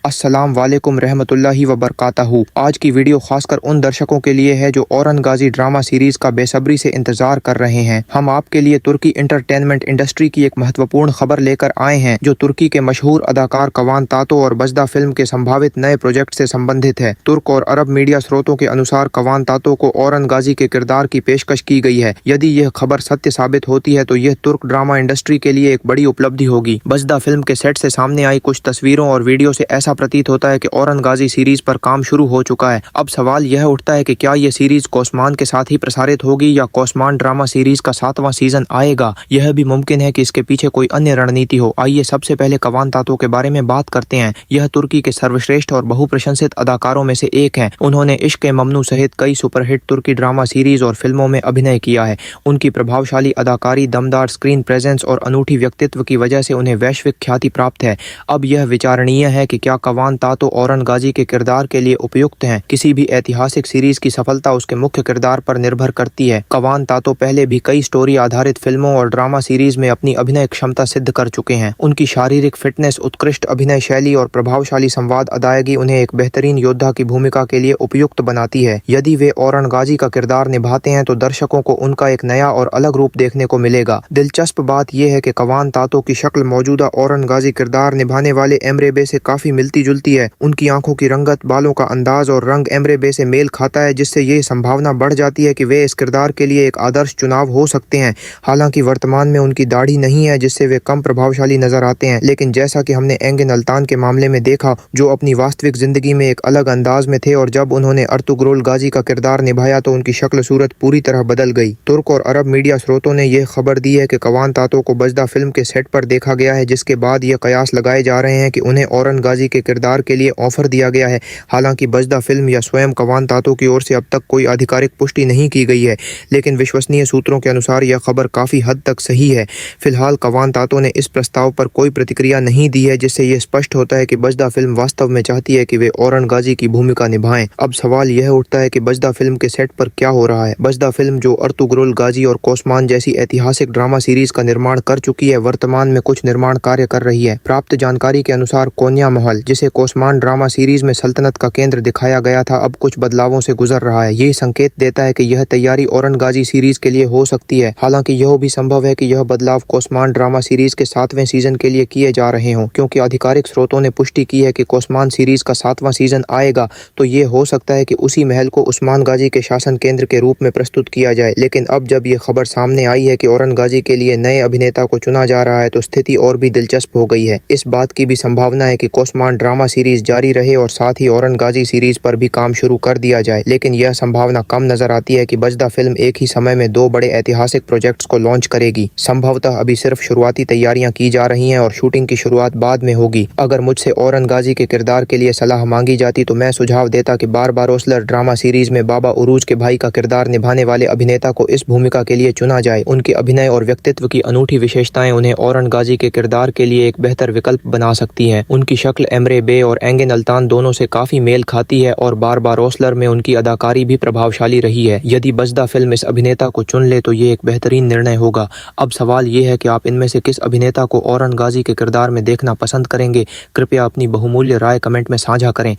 अस्सलाम वालेकुम रहमतुल्लाहि व बरकातहू। आज की वीडियो खासकर उन दर्शकों के लिए है जो औरंगाज़ी ड्रामा सीरीज का बेसब्री से इंतजार कर रहे हैं। हम आपके लिए तुर्की एंटरटेनमेंट इंडस्ट्री की एक महत्वपूर्ण खबर लेकर आए हैं जो तुर्की के मशहूर अदाकार कवान तातो और बजदा फिल्म के संभावित नए प्रोजेक्ट से संबंधित है। तुर्क और अरब मीडिया स्रोतों के अनुसार कवान तातो को औरंगाज़ी के किरदार की पेशकश की गई है। यदि यह खबर सत्य साबित होती है तो यह तुर्क ड्रामा इंडस्ट्री के लिए एक बड़ी उपलब्धि होगी। बजदा फिल्म के सेट से सामने आई कुछ तस्वीरों और वीडियो से ऐसा प्रतीत होता है कि औरंगाज़ी सीरीज पर काम शुरू हो चुका है। अब सवाल यह उठता है कि क्या यह सीरीज कोसमान के साथ ही प्रसारित होगी या कोसमान ड्रामा सीरीज का 7वां सीजन आएगा। यह भी मुमकिन है कि इसके पीछे कोई अन्य रणनीति हो। आइए सबसे पहले कवान तातो के बारे में बात करते हैं। यह तुर्की के सर्वश्रेष्ठ और बहुप्रशंसित अदाकारों में से एक है। उन्होंने इश्क-ए-ममनू सहित कई सुपरहिट तुर्की ड्रामा सीरीज और फिल्मों में अभिनय किया है। उनकी प्रभावशाली अदाकारी, दमदार स्क्रीन प्रेजेंस और अनूठी व्यक्तित्व की वजह से उन्हें वैश्विक ख्याति प्राप्त है। अब यह विचारणीय है कि क्या कवान तातो औरंगाज़ी के किरदार के लिए उपयुक्त हैं। किसी भी ऐतिहासिक सीरीज की सफलता उसके मुख्य किरदार पर निर्भर करती है। कवान तातो पहले भी कई स्टोरी आधारित फिल्मों और ड्रामा सीरीज में अपनी अभिनय क्षमता सिद्ध कर चुके हैं। उनकी शारीरिक फिटनेस, उत्कृष्ट अभिनय शैली और प्रभावशाली संवाद अदायगी उन्हें एक बेहतरीन योद्धा की भूमिका के लिए उपयुक्त बनाती है। यदि वे औरंगाज़ी का किरदार निभाते हैं तो दर्शकों को उनका एक नया और अलग रूप देखने को मिलेगा। दिलचस्प बात यह है कि कवान तातो की शक्ल मौजूदा औरंगाज़ी किरदार निभाने वाले एमरे बे से काफी मिलती जुलती है। उनकी आंखों की रंगत, बालों का अंदाज और रंग एमरे बे से मेल खाता है, जिससे ये संभावना बढ़ जाती है कि वे इस किरदार के लिए एक आदर्श चुनाव हो सकते हैं। हालांकि वर्तमान में उनकी दाढ़ी नहीं है, जिससे वे कम प्रभावशाली नजर आते हैं। लेकिन जैसा कि हमने एंगन अल्तान के मामले में देखा, जो अपनी वास्तविक जिंदगी में एक अलग अंदाज में थे और जब उन्होंने अर्तुगरुल गाजी का किरदार निभाया तो उनकी शक्ल सूरत पूरी तरह बदल गई। तुर्क और अरब मीडिया स्रोतों ने यह खबर दी है कि कवान तातो को बजदा फिल्म के सेट पर देखा गया है, जिसके बाद यह कयास लगाए जा रहे हैं कि उन्हें औरंगाज़ी के किरदार के लिए ऑफर दिया गया है। हालांकि बजदा फिल्म या स्वयं कवान तातो की ओर से अब तक कोई आधिकारिक पुष्टि नहीं की गई है, लेकिन विश्वसनीय सूत्रों के अनुसार यह खबर काफी हद तक सही है। फिलहाल कवान तातो ने इस प्रस्ताव पर कोई प्रतिक्रिया नहीं दी है, जिससे यह स्पष्ट होता है कि बजदा फिल्म वास्तव में चाहती है कि वे औरंगाज़ी की भूमिका निभाएं। अब सवाल यह उठता है कि बजदा फिल्म के सेट पर क्या हो रहा है। बजदा फिल्म, जो अर्तुगरुल गाजी और कोसमान जैसी ऐतिहासिक ड्रामा सीरीज का निर्माण कर चुकी है, वर्तमान में कुछ निर्माण कार्य कर रही है। प्राप्त जानकारी के अनुसार कोन्या महल, जिसे कोसमान ड्रामा सीरीज में सल्तनत का केंद्र दिखाया गया था, अब कुछ बदलावों से गुजर रहा है। ये संकेत देता है कि यह तैयारी औरंगाज़ी सीरीज के लिए हो सकती है। हालांकि यह भी संभव है कि यह बदलाव कोसमान ड्रामा सीरीज के 7वें सीजन के लिए किए जा रहे हों, क्योंकि आधिकारिक स्रोतों ने पुष्टि की है कि कोसमान सीरीज का 7वां सीजन आएगा। तो ये हो सकता है कि उसी महल को उस्मान गाजी के शासन केंद्र के रूप में प्रस्तुत किया जाए। लेकिन अब जब यह खबर सामने आई है कि औरंगाज़ी के लिए नए अभिनेता को चुना जा रहा है, तो स्थिति और भी दिलचस्प हो गई है। इस बात की भी संभावना है कि कोसमान ड्रामा सीरीज जारी रहे और साथ ही औरंगाज़ी सीरीज पर भी काम शुरू कर दिया जाए। लेकिन यह संभावना कम नजर आती है कि बजदा फिल्म एक ही समय में 2 बड़े ऐतिहासिक प्रोजेक्ट्स को लॉन्च करेगी। संभवतः अभी सिर्फ शुरुआती तैयारियां की जा रही हैं और शूटिंग की शुरुआत बाद में होगी। अगर मुझसे औरंगाज़ी के किरदार के लिए सलाह मांगी जाती तो मैं सुझाव देता कि बारबारोसलर ड्रामा सीरीज में बाबा उरूज के भाई का किरदार निभाने वाले अभिनेता को इस भूमिका के लिए चुना जाए। उनके अभिनय और व्यक्तित्व की अनूठी विशेषताएं उन्हें औरंगाज़ी के किरदार के लिए एक बेहतर विकल्प बना सकती हैं। उनकी शक्ल एमरे बे और एंगन अल्तान दोनों से काफी मेल खाती है और बारबारोसलर में उनकी अदाकारी भी प्रभावशाली रही है। यदि बजदा फिल्म इस अभिनेता को चुन ले तो ये एक बेहतरीन निर्णय होगा। अब सवाल ये है कि आप इनमें से किस अभिनेता को औरंगाज़ी के किरदार में देखना पसंद करेंगे। कृपया अपनी बहुमूल्य राय कमेंट में साझा करें।